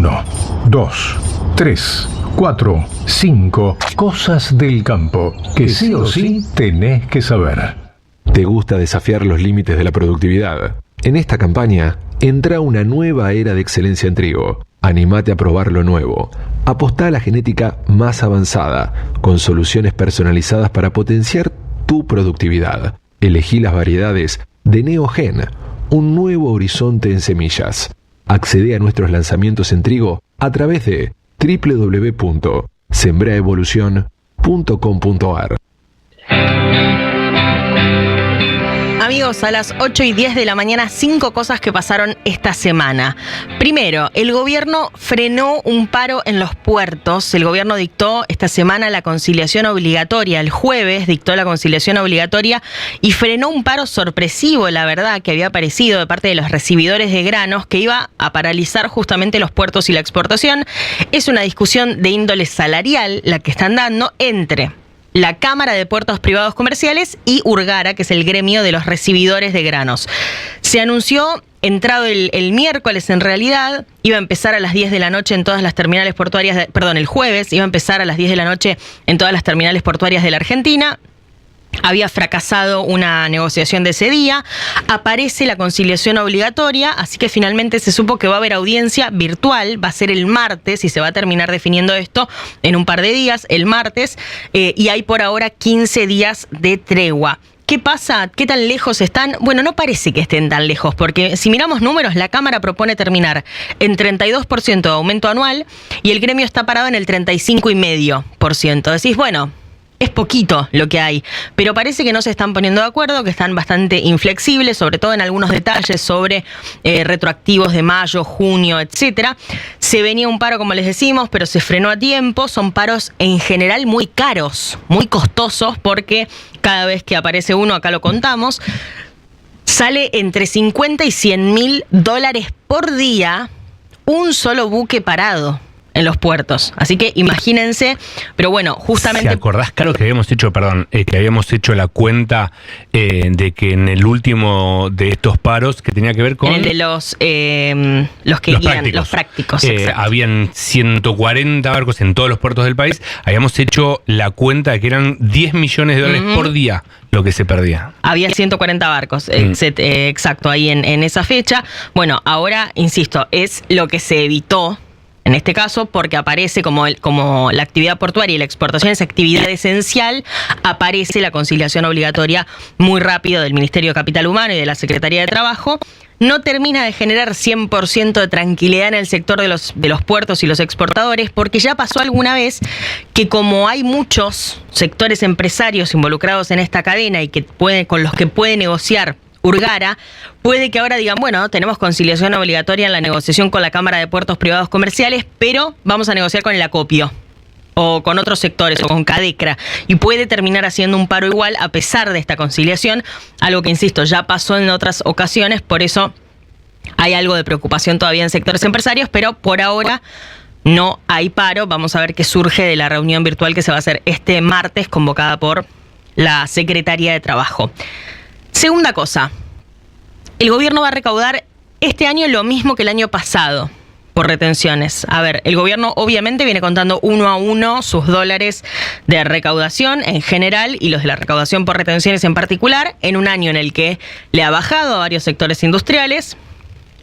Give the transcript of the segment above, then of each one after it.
1, 2, 3, 4, 5 cosas del campo que sí o sí tenés que saber. ¿Te gusta desafiar los límites de la productividad? En esta campaña, entra una nueva era de excelencia en trigo. Anímate a probar lo nuevo. Apostá a la genética más avanzada, con soluciones personalizadas para potenciar tu productividad. Elegí las variedades de Neogen, un nuevo horizonte en semillas. Accede a nuestros lanzamientos en trigo a través de www.sembraevolucion.com.ar. Amigos, a las 8:10 de la mañana, 5 cosas que pasaron esta semana. Primero, el gobierno frenó un paro en los puertos. El gobierno dictó esta semana la conciliación obligatoria. El jueves dictó la conciliación obligatoria y frenó un paro sorpresivo, la verdad, que había aparecido de parte de los recibidores de granos, que iba a paralizar justamente los puertos y la exportación. Es una discusión de índole salarial la que están dando entre la Cámara de Puertos Privados Comerciales y Urgara, que es el gremio de los recibidores de granos. Se anunció, entrado el miércoles en realidad, iba a empezar a las 10 de la noche en todas las terminales portuarias, el jueves iba a empezar a las 10 de la noche en todas las terminales portuarias de la Argentina. Había fracasado una negociación de ese día, aparece la conciliación obligatoria, así que finalmente se supo que va a haber audiencia virtual, va a ser el martes y se va a terminar definiendo esto en un par de días, el martes, y hay por ahora 15 días de tregua. ¿Qué pasa? ¿Qué tan lejos están? Bueno, no parece que estén tan lejos, porque si miramos números, la Cámara propone terminar en 32% de aumento anual y el gremio está parado en el 35,5%. Decís, bueno, es poquito lo que hay, pero parece que no se están poniendo de acuerdo, que están bastante inflexibles, sobre todo en algunos detalles sobre retroactivos de mayo, junio, etcétera. Se venía un paro, como les decimos, pero se frenó a tiempo. Son paros en general muy caros, muy costosos, porque cada vez que aparece uno, acá lo contamos, sale entre 50 y 100 mil dólares por día un solo buque parado en los puertos. Así que imagínense, pero bueno, justamente... ¿Te acordás, Caro, que habíamos hecho la cuenta de que en el último de estos paros, que tenía que ver con... En el de los prácticos. Habían 140 barcos en todos los puertos del país. Habíamos hecho la cuenta de que eran 10 millones de dólares por día lo que se perdía. Había 140 barcos, exacto, ahí en esa fecha. Bueno, ahora, insisto, es lo que se evitó en este caso, porque aparece como la actividad portuaria y la exportación es actividad esencial, aparece la conciliación obligatoria muy rápido del Ministerio de Capital Humano y de la Secretaría de Trabajo. No termina de generar 100% de tranquilidad en el sector de los puertos y los exportadores, porque ya pasó alguna vez que, como hay muchos sectores empresarios involucrados en esta cadena y que con los que puede negociar Urgara, puede que ahora digan, bueno, tenemos conciliación obligatoria en la negociación con la Cámara de Puertos Privados Comerciales, pero vamos a negociar con el acopio o con otros sectores o con Cadecra, y puede terminar haciendo un paro igual a pesar de esta conciliación, algo que, insisto, ya pasó en otras ocasiones. Por eso hay algo de preocupación todavía en sectores empresarios, pero por ahora no hay paro. Vamos a ver qué surge de la reunión virtual que se va a hacer este martes, convocada por la Secretaría de Trabajo. Segunda cosa, el gobierno va a recaudar este año lo mismo que el año pasado por retenciones. A ver, el gobierno obviamente viene contando uno a uno sus dólares de recaudación en general y los de la recaudación por retenciones en particular, en un año en el que le ha bajado a varios sectores industriales,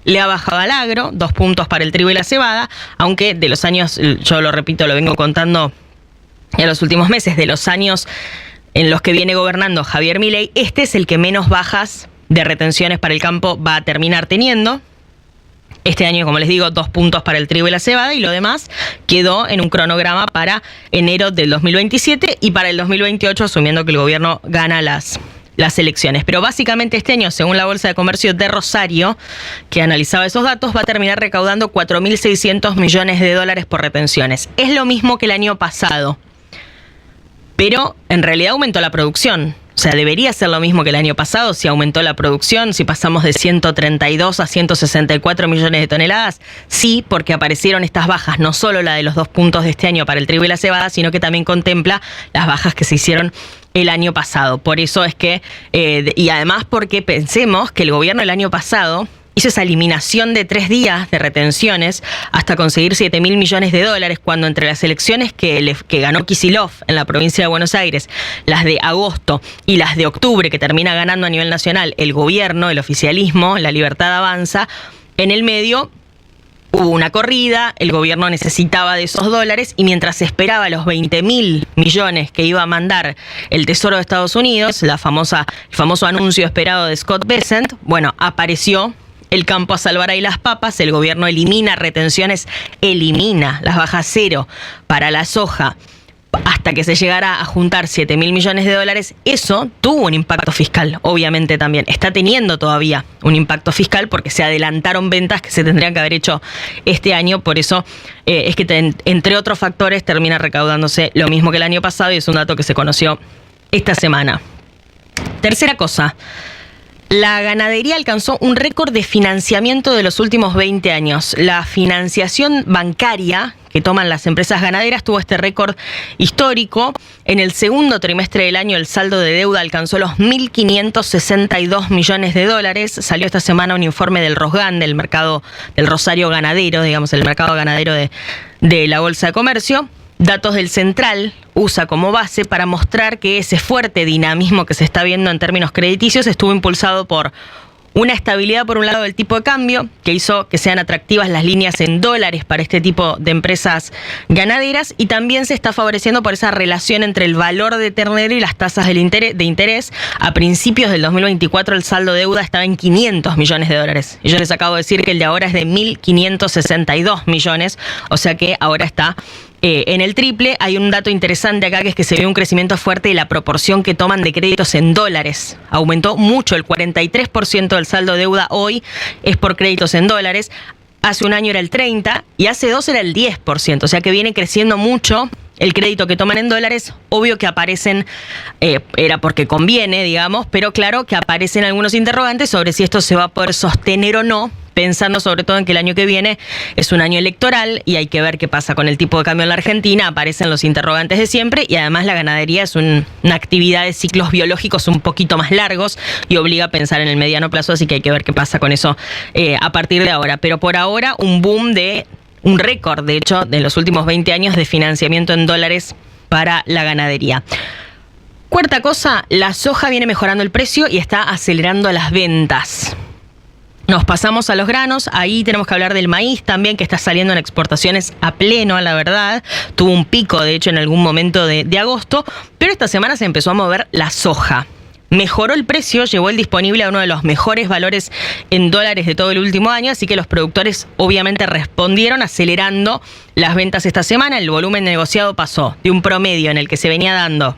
le ha bajado al agro, 2 puntos para el trigo y la cebada, aunque de los años, yo lo repito, lo vengo contando en los últimos meses, de los años en los que viene gobernando Javier Milei, este es el que menos bajas de retenciones para el campo va a terminar teniendo. Este año, como les digo, 2 puntos para el trigo y la cebada, y lo demás quedó en un cronograma para enero del 2027 y para el 2028, asumiendo que el gobierno gana las elecciones. Pero básicamente este año, según la Bolsa de Comercio de Rosario, que analizaba esos datos, va a terminar recaudando 4.600 millones de dólares por retenciones. Es lo mismo que el año pasado, pero en realidad aumentó la producción. O sea, debería ser lo mismo que el año pasado si aumentó la producción, si pasamos de 132 a 164 millones de toneladas. Sí, porque aparecieron estas bajas, no solo la de los 2 puntos de este año para el trigo y la cebada, sino que también contempla las bajas que se hicieron el año pasado. Por eso es que, y además porque pensemos que el gobierno el año pasado hizo esa eliminación de 3 días de retenciones hasta conseguir $7.000 millones, cuando entre las elecciones que ganó Kicillof en la provincia de Buenos Aires, las de agosto y las de octubre, que termina ganando a nivel nacional el gobierno, el oficialismo, La Libertad Avanza, en el medio hubo una corrida, el gobierno necesitaba de esos dólares y mientras esperaba los $20.000 millones que iba a mandar el Tesoro de Estados Unidos, el famoso anuncio esperado de Scott Bessent, bueno, apareció el campo a salvar ahí las papas, el gobierno elimina retenciones, elimina las bajas cero para la soja, hasta que se llegara a juntar $7.000 millones. Eso tuvo un impacto fiscal, obviamente también. Está teniendo todavía un impacto fiscal porque se adelantaron ventas que se tendrían que haber hecho este año. Por eso es que, entre otros factores, termina recaudándose lo mismo que el año pasado y es un dato que se conoció esta semana. Tercera cosa. La ganadería alcanzó un récord de financiamiento de los últimos 20 años. La financiación bancaria que toman las empresas ganaderas tuvo este récord histórico. En el segundo trimestre del año, el saldo de deuda alcanzó los $1.562 millones. Salió esta semana un informe del Rosgan, del mercado del Rosario ganadero, digamos, el mercado ganadero de la Bolsa de Comercio. Datos del Central usa como base para mostrar que ese fuerte dinamismo que se está viendo en términos crediticios estuvo impulsado por una estabilidad, por un lado, del tipo de cambio, que hizo que sean atractivas las líneas en dólares para este tipo de empresas ganaderas, y también se está favoreciendo por esa relación entre el valor de ternero y las tasas de interés. A principios del 2024 el saldo de deuda estaba en $500 millones. Y yo les acabo de decir que el de ahora es de $1.562 millones, o sea que ahora está en el triple. Hay un dato interesante acá, que es que se ve un crecimiento fuerte de la proporción que toman de créditos en dólares. Aumentó mucho, el 43% del saldo de deuda hoy es por créditos en dólares. Hace un año era el 30% y hace 2 era el 10%, o sea que viene creciendo mucho el crédito que toman en dólares. Obvio que aparecen, era porque conviene, digamos, pero claro que aparecen algunos interrogantes sobre si esto se va a poder sostener o no, pensando sobre todo en que el año que viene es un año electoral y hay que ver qué pasa con el tipo de cambio en la Argentina. Aparecen los interrogantes de siempre y además la ganadería es una actividad de ciclos biológicos un poquito más largos y obliga a pensar en el mediano plazo, así que hay que ver qué pasa con eso a partir de ahora. Pero por ahora un récord, de hecho, de los últimos 20 años de financiamiento en dólares para la ganadería. Cuarta cosa, la soja viene mejorando el precio y está acelerando las ventas. Nos pasamos a los granos, ahí tenemos que hablar del maíz también, que está saliendo en exportaciones a pleno, la verdad. Tuvo un pico, de hecho, en algún momento de agosto, pero esta semana se empezó a mover la soja. Mejoró el precio, llevó el disponible a uno de los mejores valores en dólares de todo el último año, así que los productores obviamente respondieron acelerando las ventas esta semana. El volumen negociado pasó de un promedio en el que se venía dando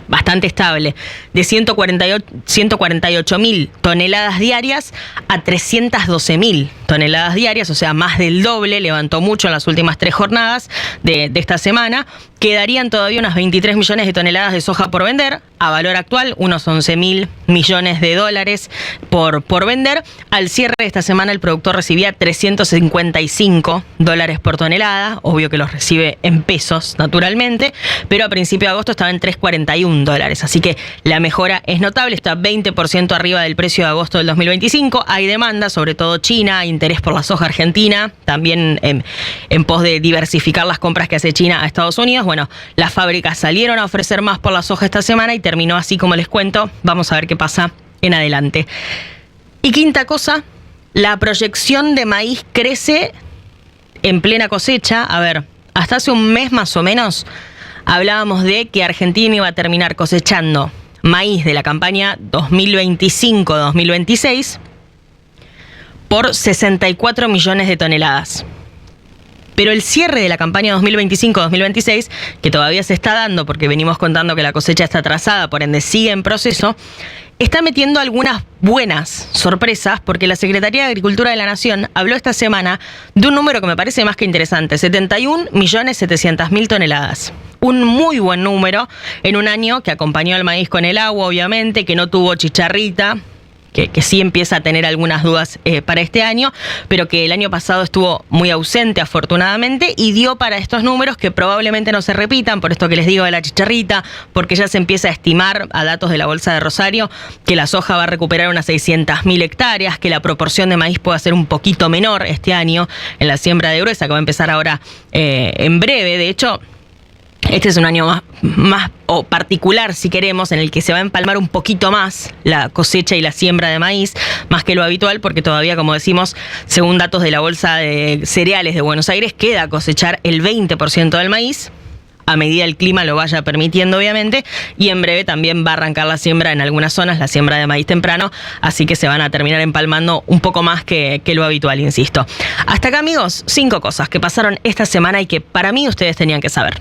bastante estable, de 148.000 toneladas diarias a 312.000 toneladas diarias, o sea, más del doble, levantó mucho en las últimas 3 jornadas de esta semana. Quedarían todavía unas 23 millones de toneladas de soja por vender, a valor actual unos $11.000 millones por vender. Al cierre de esta semana el productor recibía $355 por tonelada, obvio que los recibe en pesos naturalmente, pero a principio de agosto estaba en $341, así que la mejora es notable, está 20% arriba del precio de agosto del 2025. Hay demanda, sobre todo China, hay interés por la soja argentina, también en pos de diversificar las compras que hace China a Estados Unidos. Bueno, las fábricas salieron a ofrecer más por la soja esta semana y terminó así como les cuento. Vamos a ver qué pasa en adelante. Y quinta cosa, la proyección de maíz crece en plena cosecha. A ver, hasta hace un mes más o menos hablábamos de que Argentina iba a terminar cosechando maíz de la campaña 2025-2026 por 64 millones de toneladas. Pero el cierre de la campaña 2025-2026, que todavía se está dando porque venimos contando que la cosecha está atrasada, por ende sigue en proceso, está metiendo algunas buenas sorpresas porque la Secretaría de Agricultura de la Nación habló esta semana de un número que me parece más que interesante, 71.700.000 toneladas. Un muy buen número en un año que acompañó al maíz con el agua, obviamente, que no tuvo chicharrita, que sí empieza a tener algunas dudas para este año, pero que el año pasado estuvo muy ausente afortunadamente y dio para estos números que probablemente no se repitan, por esto que les digo de la chicharrita, porque ya se empieza a estimar a datos de la Bolsa de Rosario que la soja va a recuperar unas 600.000 hectáreas, que la proporción de maíz pueda ser un poquito menor este año en la siembra de gruesa, que va a empezar ahora en breve. De hecho, este es un año más o particular, si queremos, en el que se va a empalmar un poquito más la cosecha y la siembra de maíz, más que lo habitual, porque todavía, como decimos, según datos de la Bolsa de Cereales de Buenos Aires, queda cosechar el 20% del maíz, a medida el clima lo vaya permitiendo, obviamente, y en breve también va a arrancar la siembra en algunas zonas, la siembra de maíz temprano, así que se van a terminar empalmando un poco más que lo habitual, insisto. Hasta acá, amigos, 5 cosas que pasaron esta semana y que para mí ustedes tenían que saber.